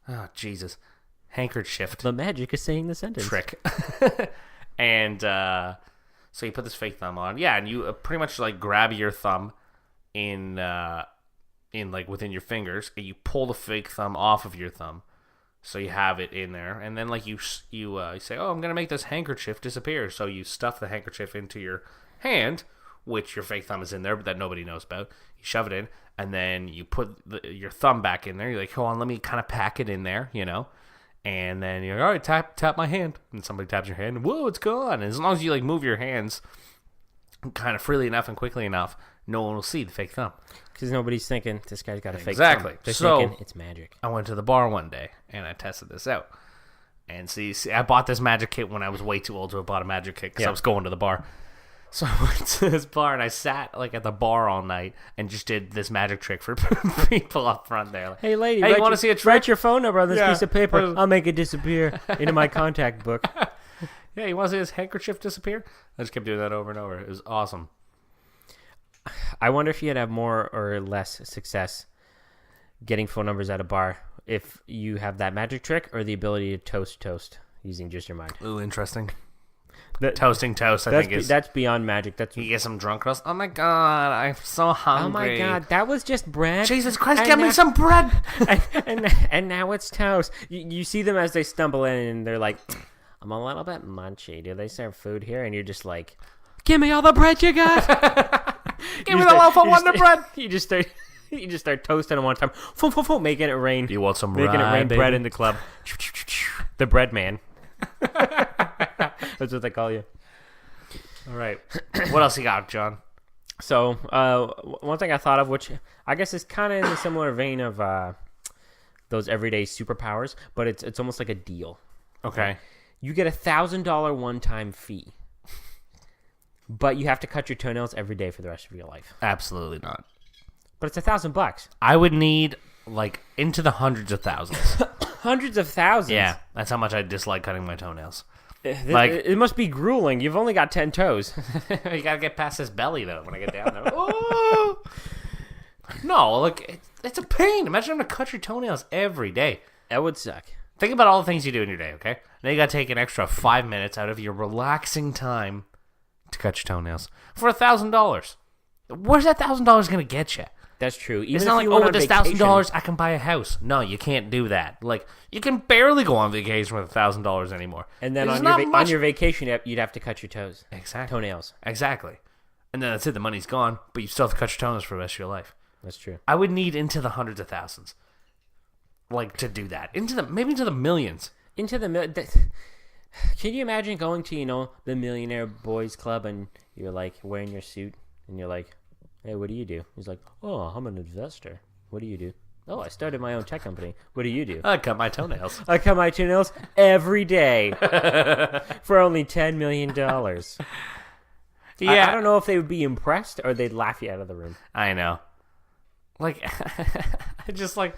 Oh Jesus, handkerchief The magic is saying the sentence. trick, and so you put this fake thumb on, yeah, and you pretty much like grab your thumb in like within your fingers, and you pull the fake thumb off of your thumb, so you have it in there, and then like you say, "Oh, I'm gonna make this handkerchief disappear." So you stuff the handkerchief into your hand, which your fake thumb is in there, but that nobody knows about. You shove it in, and then you put your thumb back in there. You're like, "Hold on, let me kind of pack it in there," And then you're like, "All right, tap my hand," and somebody taps your hand, and whoa, it's gone. And as long as you like move your hands kind of freely enough and quickly enough, no one will see the fake thumb. Because nobody's thinking, this guy's got a fake Exactly. thumb. They're So- thinking, it's magic. I went to the bar one day and I tested this out. And see, I bought this magic kit when I was way too old to have bought a magic kit because I was going to the bar. So I went to this bar and I sat like at the bar all night and just did this magic trick for people up front there. Like, Hey, lady, you want to see a trick? Write your phone number on this Yeah. piece of paper. I'll make it disappear into my contact book. Yeah, you want to see this handkerchief disappear? I just kept doing that over and over. It was awesome. I wonder if you'd have more or less success getting phone numbers at a bar if you have that magic trick or the ability to toast using just your mind. Ooh, interesting. That- Toasting toast, I think is. That's beyond magic. That's You get some drunk girls. Oh my god, I'm so hungry. oh my god, that was just bread. Jesus Christ, And get me now- some bread. and now it's toast. You see them as they stumble in, and they're like, "I'm a little bit munchy. Do they serve food here?" And you're just like, "Give me all the bread you got. Give me the loaf of Wonder Bread. You just start toasting them one time, making it rain. You want some making rye, it rain baby? bread in the club. The bread man. That's what they call you. All right. What else you got, John? So, one thing I thought of, which I guess is kind of in a similar vein of those everyday superpowers, but it's almost like a deal. Okay. You get $1,000 one-time fee, but you have to cut your toenails every day for the rest of your life. Absolutely not. But it's $1,000. I would need like into the hundreds of thousands. Hundreds of thousands. Yeah, that's how much I dislike cutting my toenails. Like, it must be grueling. You've only got 10 toes. You gotta get past this belly though. When I get down there, oh! No, like it's a pain. Imagine having to cut your toenails every day. That would suck. Think about all the things you do in your day. Okay, now you gotta take an extra 5 minutes out of your relaxing time to cut your toenails for $1,000. Where's that $1,000 gonna get you? That's true. Even It's if not like, you went oh, on with this vacation- $1,000 I can buy a house. No, you can't do that. Like, you can barely go on vacation with $1,000 anymore. And then There's on not your, much- on your vacation, you'd have to cut your toes. Exactly. Toenails. Exactly. And then that's it. The money's gone, but you still have to cut your toenails for the rest of your life. That's true. I would need into the hundreds of thousands, like, to do that. Maybe into the millions. Into the can you imagine going to the Millionaire Boys Club and you're like wearing your suit and you're like, hey, what do you do? He's like, oh, I'm an investor. What do you do? Oh, I started my own tech company. What do you do? I cut my toenails. I cut my toenails every day for only $10 million. Yeah, I don't know if they would be impressed or they'd laugh you out of the room. I know. Like, I just like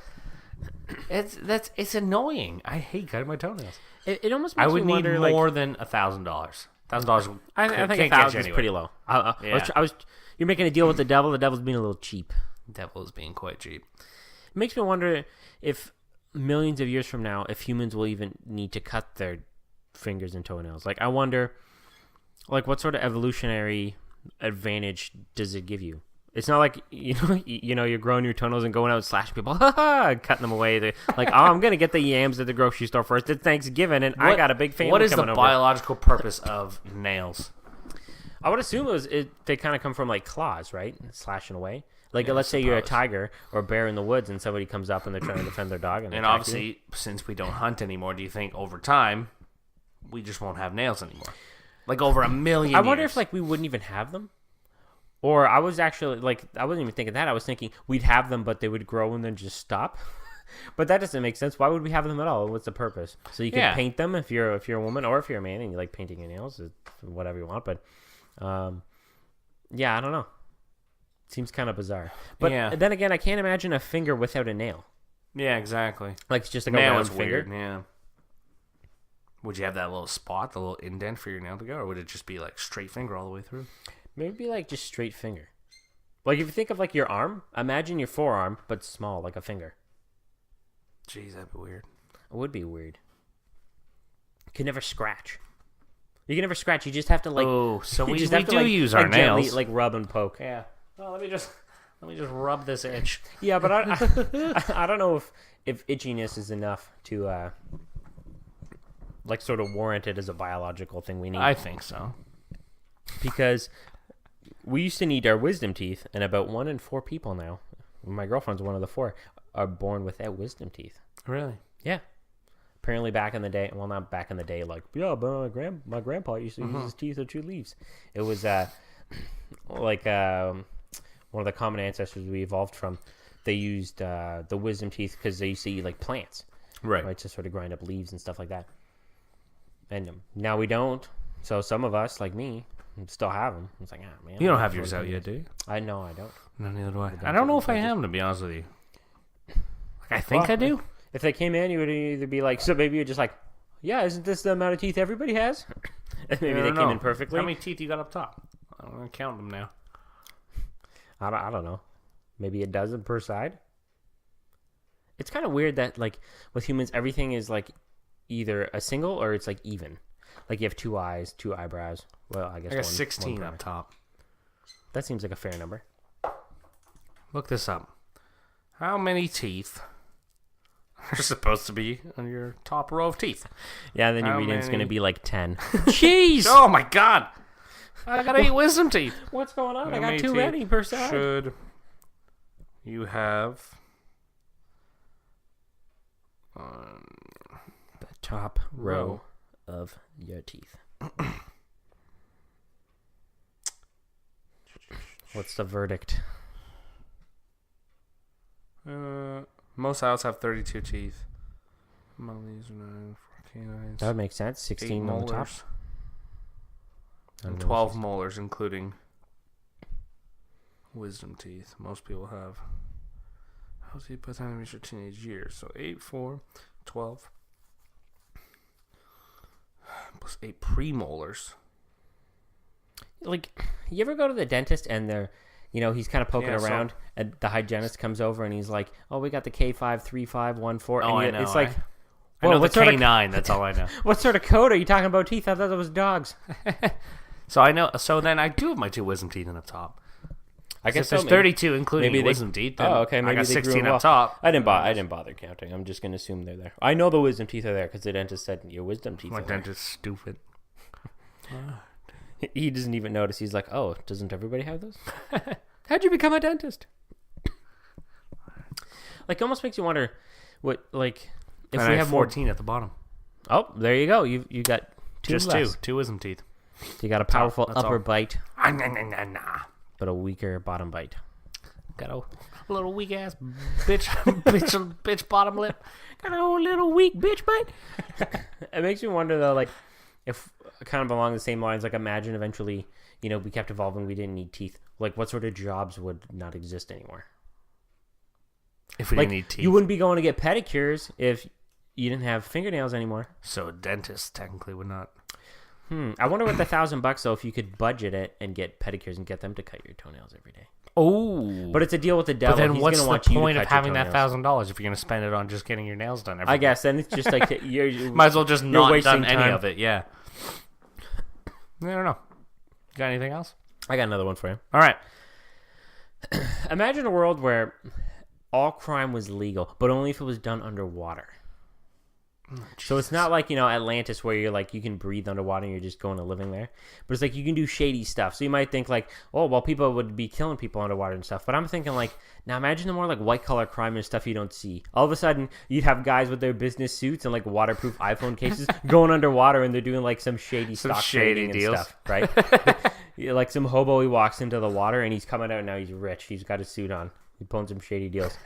it's annoying. I hate cutting my toenails. It almost makes I would me need wonder, more than $1,000. $1,000. I think $1,000 is pretty low. You're making a deal with the devil. The devil's being a little cheap. Devil is being quite cheap. It makes me wonder if millions of years from now, if humans will even need to cut their fingers and toenails. Like, I wonder, like, what sort of evolutionary advantage does it give you? It's not like, you're growing your toenails and going out and slashing people, cutting them away. Like, oh, I'm going to get the yams at the grocery store first. It's Thanksgiving, and I got a big family What is the coming over. biological purpose of nails? I would assume they kind of come from, like, claws, right? Slashing away. Like, Yeah, let's say you're a suppose. tiger or a bear in the woods, and somebody comes up and they're trying to defend their dog. And And attack you. obviously, since we don't hunt anymore, do you think over time we just won't have nails anymore? Like over a million I wonder years. if, like, we wouldn't even have them. Or I was actually, like, I wasn't even thinking that. I was thinking we'd have them, but they would grow and then just stop. But that doesn't make sense. Why would we have them at all? What's the purpose? So you can paint them if you're a woman, or if you're a man and you like painting your nails, whatever you want. But, yeah, I don't know. Seems kind of bizarre. But then again, I can't imagine a finger without a nail. Yeah, exactly. Like, it's just like a Nail round is finger. weird. Yeah. Would you have that little spot, the little indent for your nail to go, or would it just be like straight finger all the way through? Maybe like just straight finger. Like, if you think of like your arm, imagine your forearm, but small, like a finger. Jeez, that'd be weird. It would be weird. You can never scratch. You can never scratch. You just have to like. Oh, so you we just have to, do like, use our like, gently, nails. like rub and poke. Yeah. Well, let me just rub this itch. Yeah, but I don't know if itchiness is enough to like sort of warrant it as a biological thing we need. I think so. Because we used to need our wisdom teeth, and about 1 in 4 people now, my girlfriend's one of the 4, are born without wisdom teeth. Really? Yeah. Apparently back in the day, well, not back in the day, like, yeah, but my grandpa used to use his teeth or 2 leaves. It was like one of the common ancestors we evolved from. They used the wisdom teeth because they used to eat like plants, right, to sort of grind up leaves and stuff like that. And now we don't. So some of us, like me, Still have them. It's like, man. You don't have yours out yet, do you? I know I don't. No, neither do I. I don't know if I am, to be honest with you. Like, I think I do. If they came in, you would either be like, so maybe you're just like, yeah, isn't this the amount of teeth everybody has? And maybe they came in perfectly. How many teeth you got up top? I'm going to count them now. I don't know. Maybe a dozen per side. It's kind of weird that, like, with humans, everything is, like, either a single or it's, like, even. Like, you have 2 eyes, 2 eyebrows. Well, I guess I got 16 up top. That seems like a fair number. Look this up. How many teeth are supposed to be on your top row of teeth? Yeah, and then your reading's going to be, like, 10. Jeez! Oh, my God! I got 8 wisdom teeth. What's going on? How I many got 2 ready per side. Should you have on the top row of your teeth? What's the verdict? Most owls have 32 teeth. Among these are 9 for canines. That would make sense. 16 on the top. And 12 molars, including wisdom teeth. Most people have. How do you put that in your teenage years? So 8, 4, 12. Plus 8 premolars. Like, you ever go to the dentist and they're, he's kind of poking around, and the hygienist comes over and he's like, "Oh, we got the K53514." Oh, I know. It's like, I know the K9. That's all I know. What sort of code are you talking about? Teeth? I thought that was dogs. So I know. So then I do have my 2 wisdom teeth in up top. I guess there's 32, including wisdom teeth. Oh, okay. Maybe I got they 16 grew up top. I didn't bother counting. I'm just gonna assume they're there. I know the wisdom teeth are there because the dentist said your wisdom teeth. My are there. dentist's stupid. He doesn't even notice. He's like, "Oh, doesn't everybody have those? How'd you become a dentist?" Like, almost makes you wonder what, like, if and we I have 14 at the bottom. Oh, there you go. You got 2 Just less. 2 wisdom teeth. You got a powerful That's upper all. bite, Nah. but a weaker bottom bite. Got a little weak ass bitch bottom lip. Got a little weak bitch bite. It makes me wonder though, like, if kind of along the same lines, like, imagine eventually, we kept evolving, we didn't need teeth. Like, what sort of jobs would not exist anymore? If we Like, didn't need teeth. you wouldn't be going to get pedicures if you didn't have fingernails anymore. So a dentist technically would not. I wonder what the $1,000 though, if you could budget it and get pedicures and get them to cut your toenails every day. Oh, But it's a deal with the devil. but then He's what's gonna the want you to point of cut your having that toenails. $1,000 if you're going to spend it on just getting your nails done? I guess then it's just like you're Might as well just you're not wasting done any time. of it. Yeah. I don't know. Got anything else? I got another one for you. All right. Imagine a world where all crime was legal, but only if it was done underwater. So it's not like, Atlantis where you're like, you can breathe underwater and you're just going to living there. But it's like you can do shady stuff. So you might think like, oh, well, people would be killing people underwater and stuff. But I'm thinking like, now imagine the more like white collar crime and stuff you don't see. All of a sudden, you'd have guys with their business suits and like waterproof iPhone cases going underwater and they're doing like some shady stock trading deals. and stuff, right? Yeah, like some hobo, he walks into the water and he's coming out and now he's rich. He's got his suit on. He's pulling some shady deals.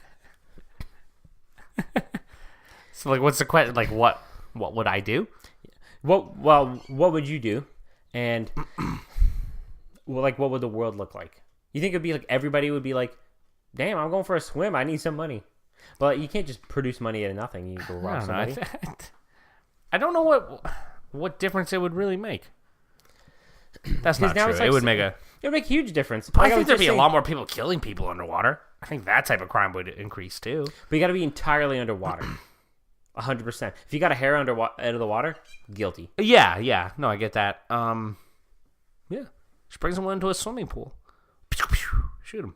So like, what's the question? Like, what would I do? What would you do? And what would the world look like? You think it'd be like everybody would be like, "Damn, I'm going for a swim. I need some money." But you can't just produce money out of nothing. You go rob somebody. I don't know what difference it would really make. That's not now true. it's like It would make a. It would make a huge difference. I Like, think was there'd just be a saying- lot more people killing people underwater. I think that type of crime would increase too. But you got to be entirely underwater. 100%. If you got a hair out of the water, guilty. Yeah. No, I get that. Yeah. Just bring someone into a swimming pool. Shoot him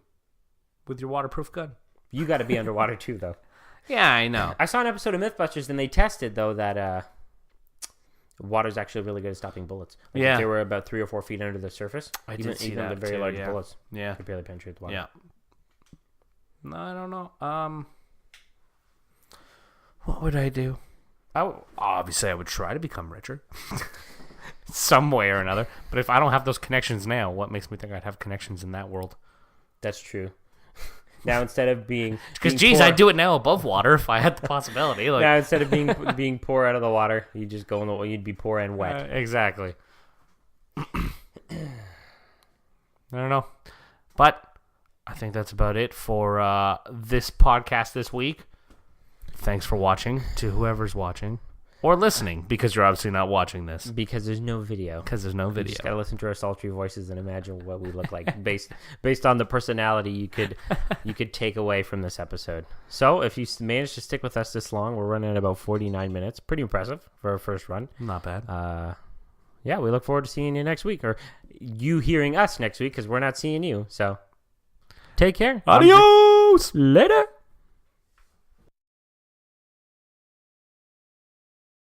with your waterproof gun. You got to be underwater too, though. Yeah, I know. I saw an episode of Mythbusters, and they tested though that water's actually really good at stopping bullets. Like, Yeah. if they were about 3 or 4 feet under the surface. I even did see even that the very too, large yeah. bullets Yeah. could barely penetrate the water. Yeah. No, I don't know. What would I do? Obviously, I would try to become richer. Some way or another. But if I don't have those connections now, what makes me think I'd have connections in that world? That's true. Now instead of being Because, being geez, poor, I'd do it now above water if I had the possibility. Like, now instead of being poor out of the water, you just go in the you'd be poor and wet. exactly. I don't know. But I think that's about it for this podcast this week. Thanks for watching to whoever's watching. Or listening, because you're obviously not watching this. Because there's no video. Because there's no You video. just gotta listen to our sultry voices and imagine what we look like based on the personality you could take away from this episode. So if you managed to stick with us this long, we're running at about 49 minutes. Pretty impressive for our first run. Not bad. Yeah, we look forward to seeing you next week, or you hearing us next week, because we're not seeing you. So take care. Adios! Later.